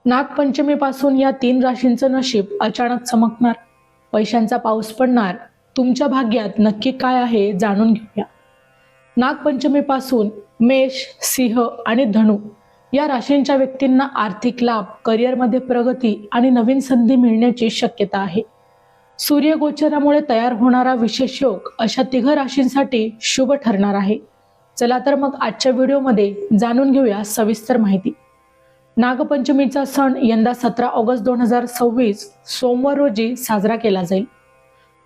नागपंचमीपासून या 3 राशींचं नशीब अचानक चमकणार, पैशांचा पाऊस पडणार. तुमच्या भाग्यात नक्की काय आहे जाणून घेऊया. नागपंचमीपासून मेष, सिंह आणि धनु या राशींच्या व्यक्तींना आर्थिक लाभ, करिअरमध्ये प्रगती आणि नवीन संधी मिळण्याची शक्यता आहे. सूर्यगोचरामुळे तयार होणारा विशेष योग अशा 3 राशींसाठी शुभ ठरणार आहे. चला तर मग आजच्या व्हिडिओमध्ये जाणून घेऊया सविस्तर माहिती. नागपंचमीचा सण यंदा 17 ऑगस्ट 2026 सोमवार रोजी साजरा केला जाईल.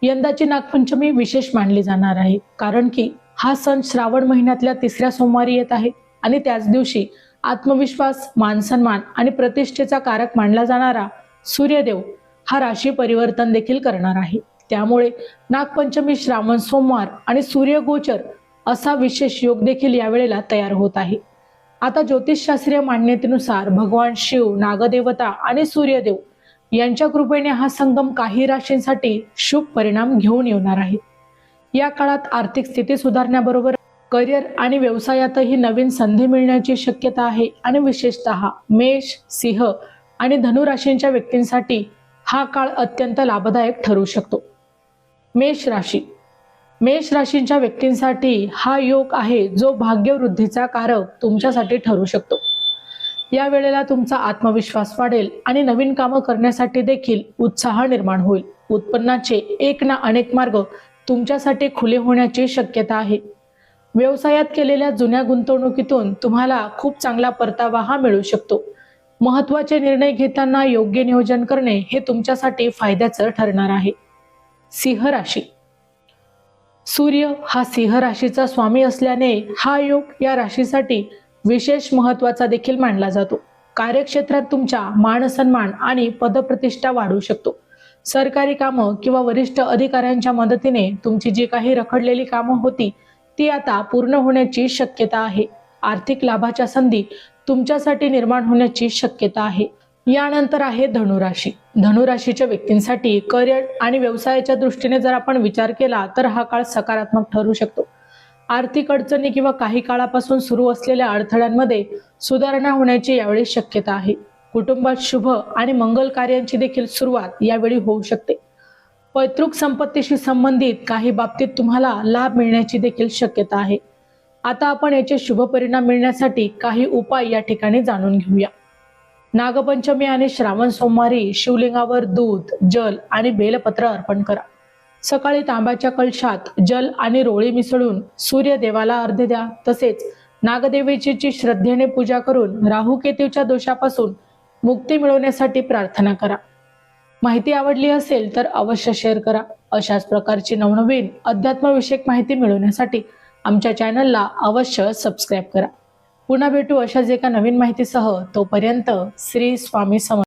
यंदाची नागपंचमी विशेष मानली जाणार आहे, कारण की हा सण श्रावण महिन्यातल्या 3ऱ्या सोमवारी येत आहे आणि त्याच दिवशी आत्मविश्वास, मानसन्मान आणि प्रतिष्ठेचा कारक मानला जाणारा सूर्यदेव हा राशी परिवर्तन देखील करणार आहे. त्यामुळे नागपंचमी, श्रावण सोमवार आणि सूर्यगोचर असा विशेष योग देखील यावेळेला तयार होत आहे. आता ज्योतिषशास्त्रीय मान्यतेनुसार भगवान शिव, नागदेवता आणि सूर्यदेव यांच्या कृपेने हा संगम काही राशींसाठी शुभ परिणाम घेऊन येणार आहे. या काळात आर्थिक स्थिती सुधारण्याबरोबर करिअर आणि व्यवसायातही नवीन संधी मिळण्याची शक्यता आहे आणि विशेषतः मेष, सिंह आणि धनु राशींच्या व्यक्तींसाठी हा काळ अत्यंत लाभदायक ठरू शकतो. मेष राशी. मेष राशींच्या व्यक्तींसाठी हा योग आहे जो भाग्यवृद्धीचा कारक तुमच्यासाठी ठरू शकतो. या वेळेला तुमचा आत्मविश्वास वाढेल आणि नवीन कामं करण्यासाठी देखील उत्साह निर्माण होईल. उत्पन्नाचे एक ना अनेक मार्ग तुमच्यासाठी खुले होण्याची शक्यता आहे. व्यवसायात केलेल्या जुन्या गुंतवणुकीतून तुम्हाला खूप चांगला परतावा हा मिळू शकतो. महत्त्वाचे निर्णय घेताना योग्य नियोजन करणे हे तुमच्यासाठी फायद्याचं ठरणार आहे. सिंह राशी. सूर्य हा सिंह राशीचा स्वामी असल्याने हा योग या राशीसाठी विशेष महत्त्वाचा देखील मानला जातो. कार्यक्षेत्रात तुमच्या मान सन्मान आणि पदप्रतिष्ठा वाढू शकतो. सरकारी कामं किंवा वरिष्ठ अधिकाऱ्यांच्या मदतीने तुमची जी काही रखडलेली कामं होती ती आता पूर्ण होण्याची शक्यता आहे. आर्थिक लाभाच्या संधी तुमच्यासाठी निर्माण होण्याची शक्यता आहे. यानंतर आहे धनुराशी. धनुराशीच्या व्यक्तींसाठी करिअर आणि व्यवसायाच्या दृष्टीने जर आपण विचार केला तर हा काळ सकारात्मक ठरू शकतो. आर्थिक अडचणी किंवा काही काळापासून सुरू असलेल्या अडथळ्यांमध्ये सुधारणा होण्याची यावेळी शक्यता आहे. कुटुंबात शुभ आणि मंगल कार्यांची देखील सुरुवात यावेळी होऊ शकते. पैतृक संपत्तीशी संबंधित काही बाबतीत तुम्हाला लाभ मिळण्याची देखील शक्यता आहे. आता आपण याचे शुभ परिणाम मिळण्यासाठी काही उपाय या ठिकाणी जाणून घेऊया. नागपंचमी आणि श्रावण सोमवारी शिवलिंगावर दूध, जल आणि बेलपत्र अर्पण करा. सकाळी तांब्याच्या कलशात जल आणि रोळी मिसळून सूर्यदेवाला अर्घ्य द्या. तसेच नागदेवीची श्रद्धेने पूजा करून राहू केतूच्या दोषापासून मुक्ती मिळवण्यासाठी प्रार्थना करा. माहिती आवडली असेल तर अवश्य शेअर करा. अशाच प्रकारची नवनवीन अध्यात्मविषयक माहिती मिळवण्यासाठी आमच्या चॅनलला अवश्य सबस्क्राईब करा. पुन्हा भेटू अशाच एका नवीन माहितीसह. तोपर्यंत श्री स्वामी समर्थ.